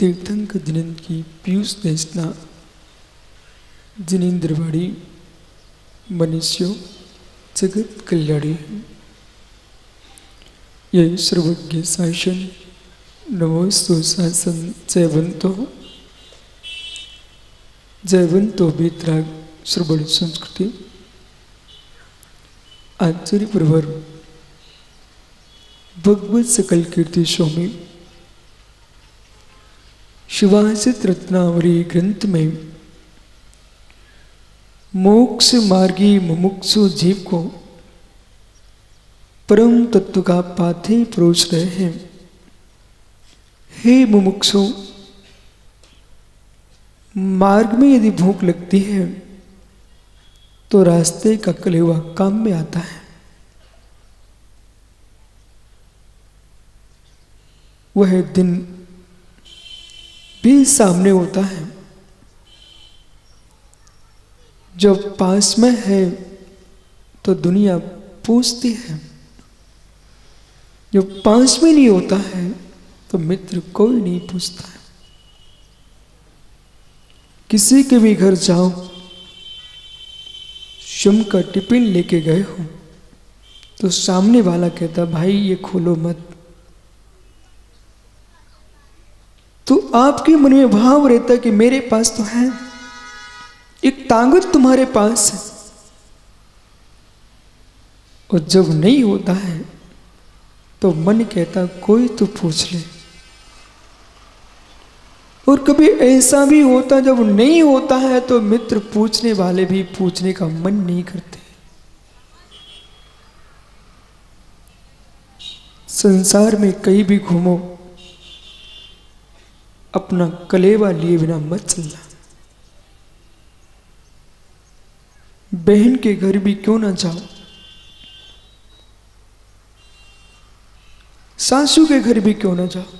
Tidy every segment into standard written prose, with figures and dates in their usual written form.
तीर्थंकर जिनेंद्र की पीयूष देशना जिनेंद्रवाड़ी मनुष्यों जगत कल्याणी। यह सर्वज्ञ शासन नमोस्तु शासन जयवंतो बेतराग श्रवण संस्कृति आचार्य प्रवर भगवत सकल कीर्ति स्वामी शिवासित रत्नावली ग्रंथ में मोक्ष मार्गी मुमुक्षु जीव को परम तत्व का पाथे परोस रहे हैं। हे मुमुक्षु, मार्ग में यदि भूख लगती है तो रास्ते का कलेवा काम में आता है। वह दिन भी सामने होता है। जब पास में है तो दुनिया पूछती है, जब पास में नहीं होता है तो मित्र कोई नहीं पूछता है। किसी के भी घर जाओ, शम का टिफिन लेके गए हो तो सामने वाला कहता भाई ये खोलो मत। तो आपके मन में भाव रहता है कि मेरे पास तो है, एक ताकत तुम्हारे पास है। और जब नहीं होता है तो मन कहता कोई तो पूछ ले। और कभी ऐसा भी होता जब नहीं होता है तो मित्र पूछने वाले भी पूछने का मन नहीं करते। संसार में कहीं भी घूमो, अपना कलेवा लिए बिना मत चलना। बहन के घर भी क्यों ना जाओ, सासू के घर भी क्यों ना जाओ,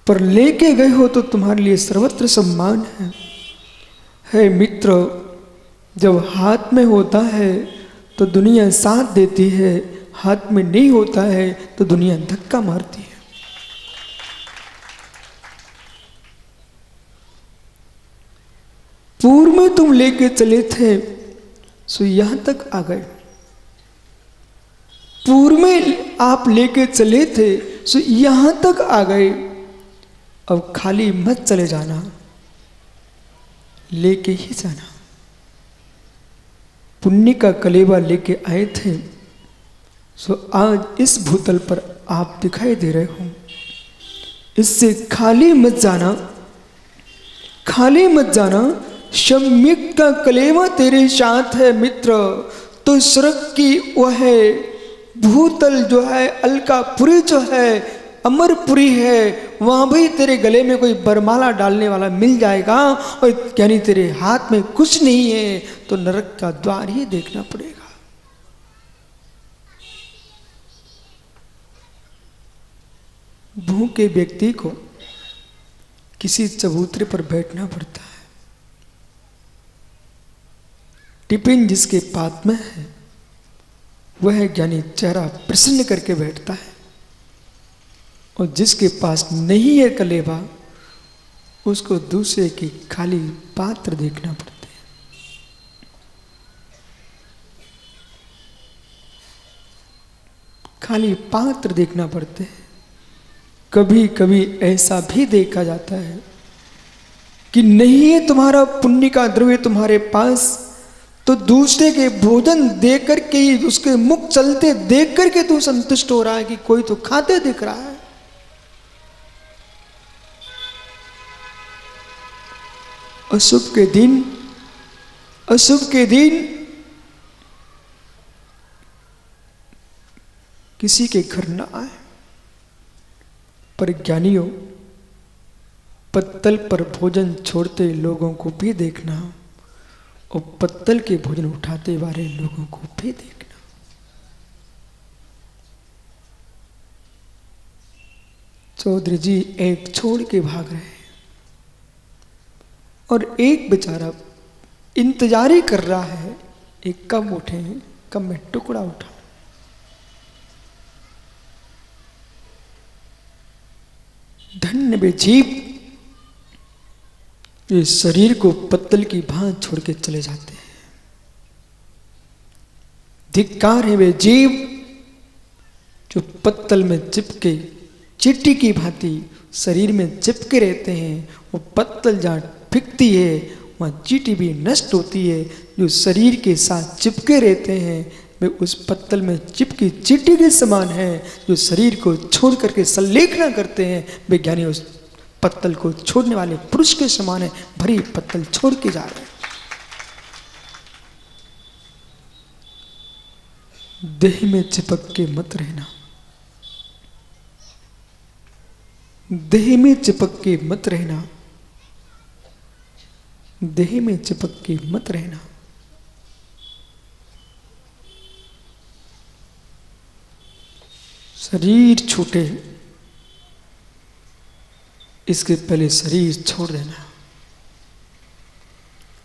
पर लेके गए हो तो तुम्हारे लिए सर्वत्र सम्मान है मित्र। जब हाथ में होता है तो दुनिया साथ देती है, हाथ में नहीं होता है तो दुनिया धक्का मारती है। पूर्व में तुम लेके चले थे सो यहां तक आ गए। पूर्व में आप लेके चले थे सो यहां तक आ गए। अब खाली मत चले जाना, लेके ही जाना। पुण्य का कलेवा लेके आए थे सो आज इस भूतल पर आप दिखाई दे रहे हो। इससे खाली मत जाना, खाली मत जाना। सम्यक का कलेवा तेरे साथ है मित्र। तो स्वर्ग की वह भूतल जो है, अलकापुरी जो है, अमरपुरी है, वहां भी तेरे गले में कोई बरमाला डालने वाला मिल जाएगा। और यानी तेरे हाथ में कुछ नहीं है तो नरक का द्वार ही देखना पड़ेगा। भूखे व्यक्ति को किसी चबूतरे पर बैठना पड़ता है। टिफिन जिसके पास में है वह ज्ञानी चेहरा प्रसन्न करके बैठता है, और जिसके पास नहीं है कलेवा उसको दूसरे की खाली पात्र देखना पड़ते हैं। खाली पात्र देखना पड़ते हैं। कभी कभी ऐसा भी देखा जाता है कि नहीं है तुम्हारा पुण्य का द्रव्य तुम्हारे पास, तो दूसरे के भोजन देख करके ही, उसके मुख चलते देख करके तू संतुष्ट हो रहा है कि कोई तो खाते दिख रहा है। अशुभ के दिन, अशुभ के दिन किसी के घर ना आए, पर ज्ञानियों पत्तल पर भोजन छोड़ते लोगों को भी देखना और पत्तल के भोजन उठाते वाले लोगों को भी देखना। चौधरी जी एक छोड़ के भाग रहे हैं और एक बेचारा इंतजार ही कर रहा है, एक कब उठे, कब मैं टुकड़ा उठा। धन्य वे जीव इस शरीर को पत्तल की भांति छोड़ के चले जाते हैं। धिक्कार है वे जीव जो पत्तल में चिपके चींटी की भांति शरीर में चिपके रहते हैं। वो पत्तल जहाँ फिकती है वहाँ चींटी भी नष्ट होती है। जो शरीर के साथ चिपके रहते हैं वे उस पत्तल में चिपकी चींटी के समान है। जो शरीर को छोड़ करके संलेखना करते हैं वे ज्ञानी उस पत्तल को छोड़ने वाले पुरुष के समान है। भरी पत्तल छोड़ के जा रहे हैं। देह में चिपक के मत रहना, देह में चिपक के मत रहना, देह में चिपक के मत रहना। शरीर छूटे इसके पहले शरीर छोड़ देना।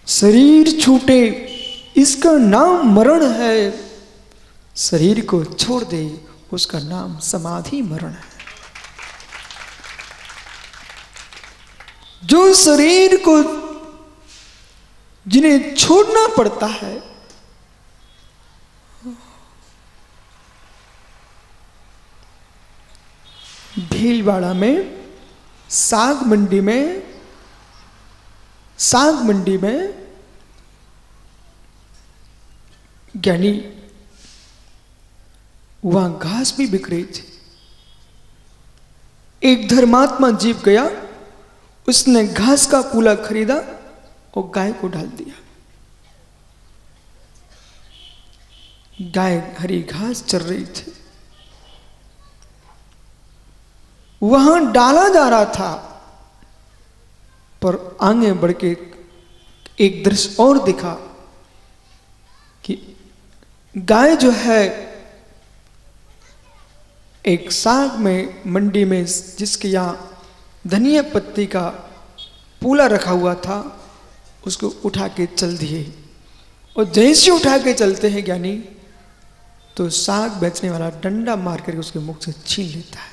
शरीर छूटे इसका नाम मरण है। शरीर को छोड़ दे उसका नाम समाधि मरण है। जो शरीर को जिन्हें छोड़ना पड़ता है भीलवाड़ा में साग मंडी में ज्ञानी वहां घास भी बिक रही थी। एक धर्मात्मा जीव गया, उसने घास का पूला खरीदा और गाय को डाल दिया। गाय हरी घास चर रही थी। वहां डाला जा रहा था पर आगे बढ़ के एक दृश्य और दिखा कि गाय जो है एक साग में मंडी में जिसके यहाँ धनिया पत्ती का पूला रखा हुआ था उसको उठा के चल दिए। और जैसे उठा के चलते हैं ज्ञानी तो साग बेचने वाला डंडा मार करके उसके मुख से छीन लेता है।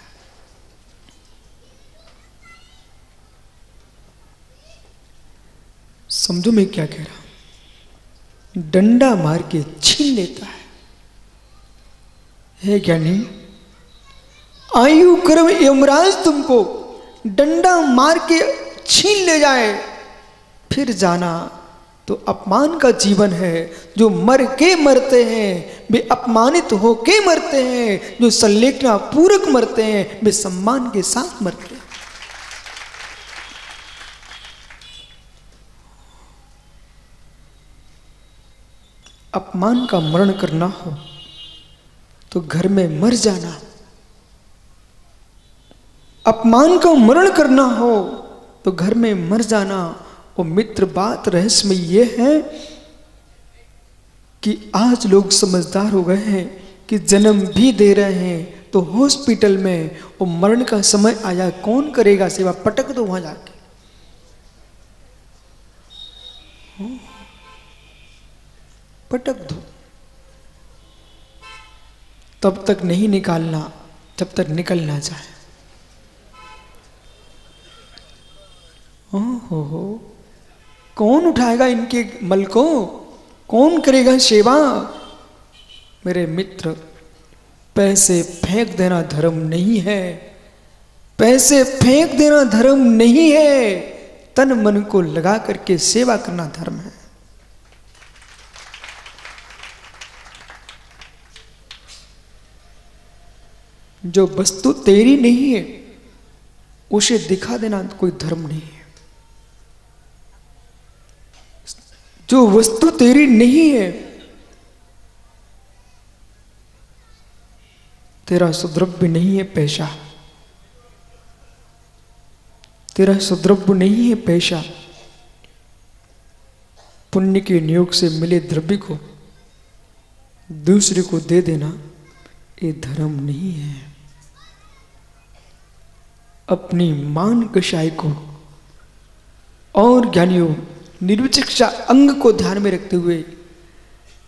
समझो मैं क्या कह रहा हूं। डंडा मार के छीन लेता है ज्ञानी। आयु कर्म यमराज तुमको डंडा मार के छीन ले जाए फिर जाना तो अपमान का जीवन है। जो मर के मरते हैं वे अपमानित हो के मरते हैं। जो संलेखना पूर्वक मरते हैं वे सम्मान के साथ मरते हैं। अपमान का मरण करना हो तो घर में मर जाना। अपमान का मरण करना हो तो घर में मर जाना। और मित्र बात रहस्य में यह है कि आज लोग समझदार हो गए हैं कि जन्म भी दे रहे हैं तो हॉस्पिटल में और मरण का समय आया कौन करेगा सेवा। पटक दो वहां जाके। पटक दो। तब तक नहीं निकालना जब तक निकल ना जाए। हो कौन उठाएगा इनके मल को, कौन करेगा सेवा। मेरे मित्र पैसे फेंक देना धर्म नहीं है। पैसे फेंक देना धर्म नहीं है। तन मन को लगा करके सेवा करना धर्म है। जो वस्तु तेरी नहीं है उसे दिखा देना कोई धर्म नहीं है। जो वस्तु तेरी नहीं है तेरा सुद्रव्य नहीं है पैसा। तेरा सुद्रव्य नहीं है पैसा। पुण्य के नियोग से मिले द्रव्य को दूसरे को दे देना ये धर्म नहीं है। अपनी मान कषाय को और ज्ञानियों निर्विचिकित्सा अंग को ध्यान में रखते हुए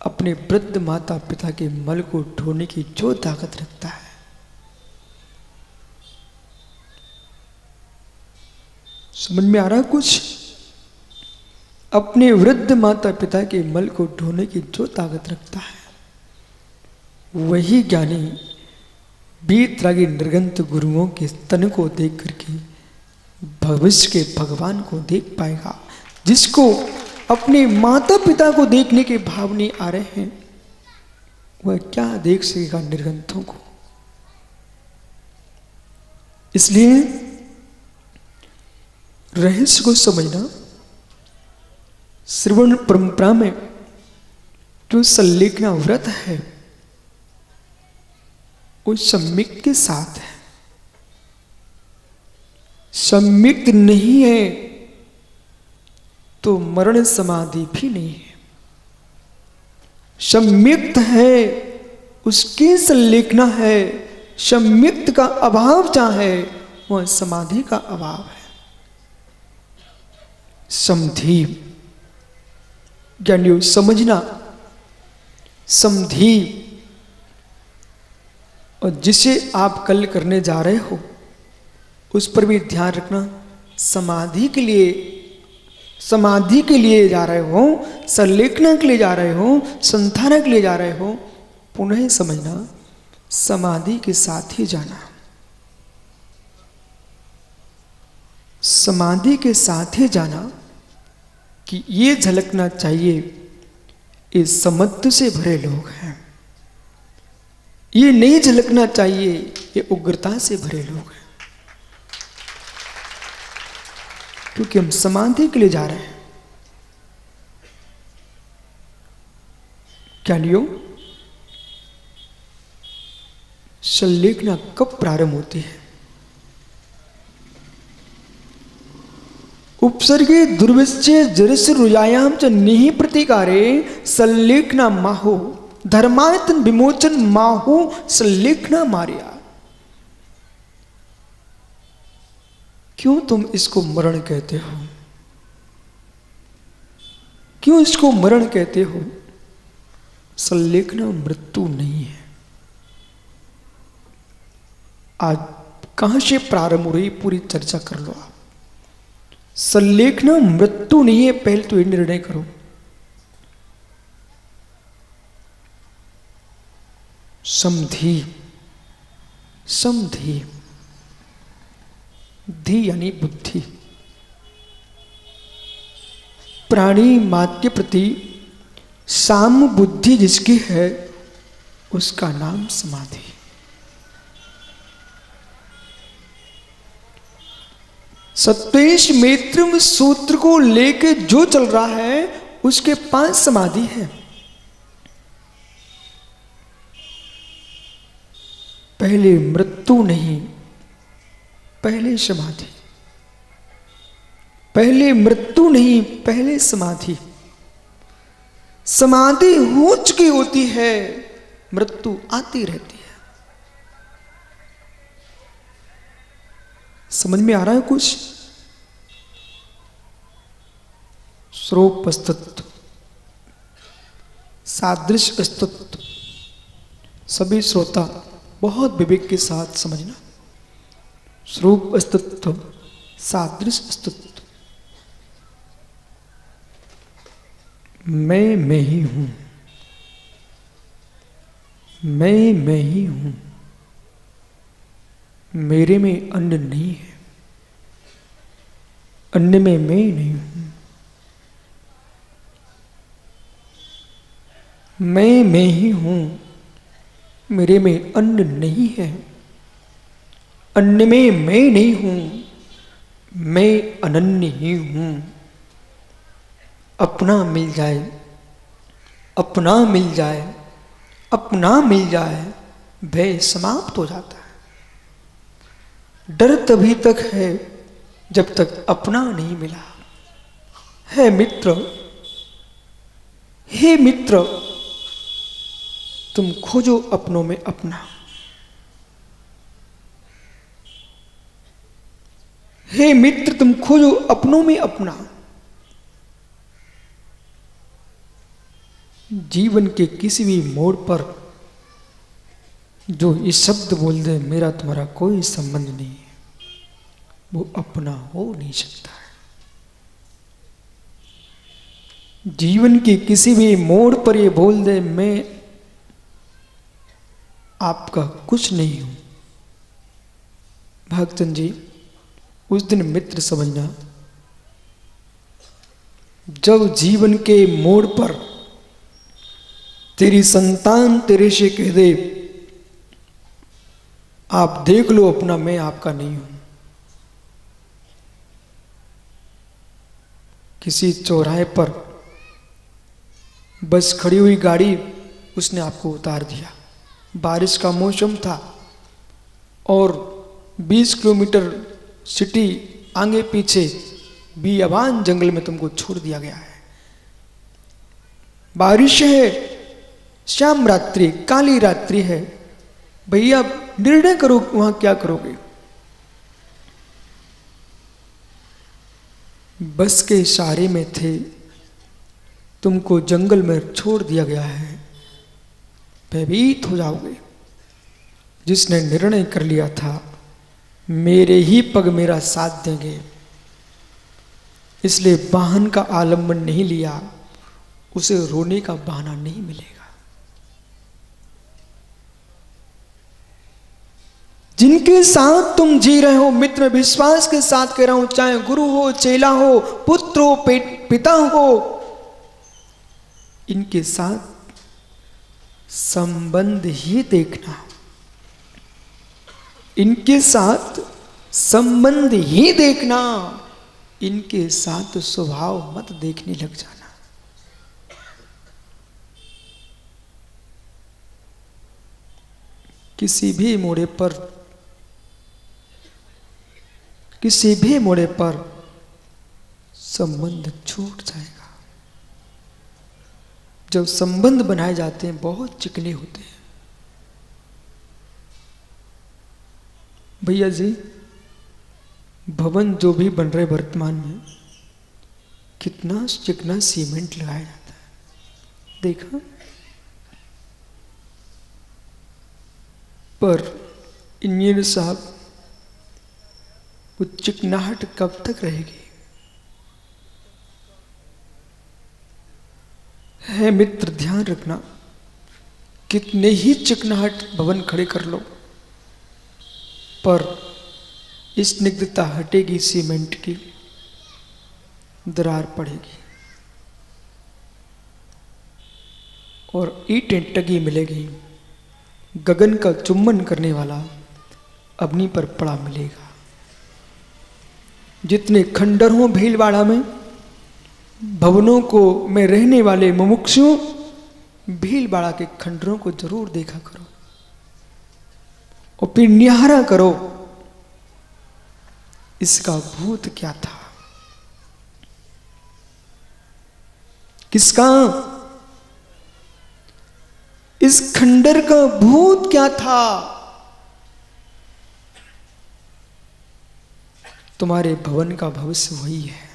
अपने वृद्ध माता पिता के मल को ढोने की जो ताकत रखता है समझ में आ रहा कुछ? अपने वृद्ध माता पिता के मल को ढोने की जो ताकत रखता है वही ज्ञानी वीतरागी निर्गंत गुरुओं के स्तन को देख करके भविष्य के भगवान को देख पाएगा। जिसको अपने माता पिता को देखने के भाव नहीं आ रहे हैं वह क्या देख सकेगा निर्गंथों को? इसलिए रहस्य को समझना, श्रवण परंपरा में जो संलेखना व्रत है वो सम्यक के साथ है। सम्यक नहीं है तो मरण समाधि भी नहीं है। सम्यक्त है उसकी संलेखना है। सम्यक्त का अभाव जहां है वह समाधि का अभाव है। समधि ज्ञानियों समझना, समधि। और जिसे आप कल करने जा रहे हो उस पर भी ध्यान रखना। समाधि के लिए जा रहे हो, संलेखना के लिए जा रहे हो, संधारण के लिए जा रहे हो, पुनः समझना समाधि के साथ ही जाना। समाधि के साथ ही जाना कि ये झलकना चाहिए ये समत्व से भरे लोग हैं। ये नहीं झलकना चाहिए ये उग्रता से भरे लोग हैं। क्योंकि हम समाधि के लिए जा रहे हैं। क्या लियो? संलेखना कब प्रारंभ होती है? उपसर्गे दुर्विश्चय जरस रुजायाम च निहि प्रतिकारे संलेखना माहो धर्मायतन विमोचन माहो संलेखना मारिया। क्यों तुम इसको मरण कहते हो? क्यों इसको मरण कहते हो? संलेखना मृत्यु नहीं है। आज कहां से प्रारंभ हो रही पूरी चर्चा कर लो आप। संलेखना मृत्यु नहीं है, पहले तो ये निर्णय करो। समधि, समधि, धी यानी बुद्धि। प्राणी मात्र के प्रति साम बुद्धि जिसकी है उसका नाम समाधि। सत्वेश मैत्रम सूत्र को लेके जो चल रहा है उसके 5 समाधि है। पहले मृत्यु नहीं, पहले समाधि। पहले मृत्यु नहीं, पहले समाधि। समाधि हो चुकी होती है, मृत्यु आती रहती है। समझ में आ रहा है कुछ? स्वरूप अस्तित्व, सादृश्य अस्तित्व, सभी श्रोता बहुत विवेक के साथ समझना। स्वरूप अस्तित्व, सादृश्य अस्तित्व। मैं ही हूं, मैं ही हूं। मेरे में अन्य नहीं है, अन्य में मैं नहीं हूं। मैं ही हूं, मेरे में अन्य नहीं है, अन्य में मैं नहीं हूं, मैं अनन्य ही हूं। अपना मिल जाए, अपना मिल जाए, अपना मिल जाए, भय समाप्त हो जाता है। डर तभी तक है जब तक अपना नहीं मिला। है मित्र, हे मित्र, तुम खोजो अपनों में अपना। हे मित्र, तुम खोजो अपनों में अपना। जीवन के किसी भी मोड़ पर जो ये शब्द बोल दे मेरा तुम्हारा कोई संबंध नहीं है, वो अपना हो नहीं सकता है। जीवन के किसी भी मोड़ पर ये बोल दे मैं आपका कुछ नहीं हूं, भक्तन जी उस दिन मित्र समझना। जब जीवन के मोड़ पर तेरी संतान तेरे से कह दे आप देख लो अपना, मैं आपका नहीं हूं। किसी चौराहे पर बस खड़ी हुई गाड़ी उसने आपको उतार दिया, बारिश का मौसम था और 20 किलोमीटर सिटी आगे पीछे बियाबान जंगल में तुमको छोड़ दिया गया है। बारिश है, शाम रात्रि, काली रात्रि है, भैया निर्णय करो वहां क्या करोगे। बस के इशारे में थे, तुमको जंगल में छोड़ दिया गया है, भयभीत हो जाओगे। जिसने निर्णय कर लिया था मेरे ही पग मेरा साथ देंगे, इसलिए वाहन का आलंबन नहीं लिया, उसे रोने का बहाना नहीं मिलेगा। जिनके साथ तुम जी रहे हो मित्र, विश्वास के साथ कह रहा हूं, चाहे गुरु हो, चेला हो, पुत्र हो, पिता हो, इनके साथ संबंध ही देखना, इनके साथ संबंध ही देखना, इनके साथ स्वभाव मत देखने लग जाना। किसी भी मोड़े पर संबंध छूट जाएगा। जब संबंध बनाए जाते हैं बहुत चिकने होते हैं। भैया जी भवन जो भी बन रहे वर्तमान में, कितना चिकना सीमेंट लगाया जाता है, देखा? पर इंजीनियर साहब वो चिकनाहट कब तक रहेगी? है मित्र ध्यान रखना, कितने ही चिकनाहट भवन खड़े कर लो, पर स्निग्धता हटेगी, सीमेंट की दरार पड़ेगी और ईंटें टगी मिलेगी। गगन का चुम्बन करने वाला अग्नि पर पड़ा मिलेगा। जितने खंडर हों भीलवाड़ा में, भवनों को में रहने वाले मुमुक्षु भीलवाड़ा के खंडरों को जरूर देखा करो और फिर निहारा करो इसका भूत क्या था, किसका, इस खंडर का भूत क्या था। तुम्हारे भवन का भविष्य वही है।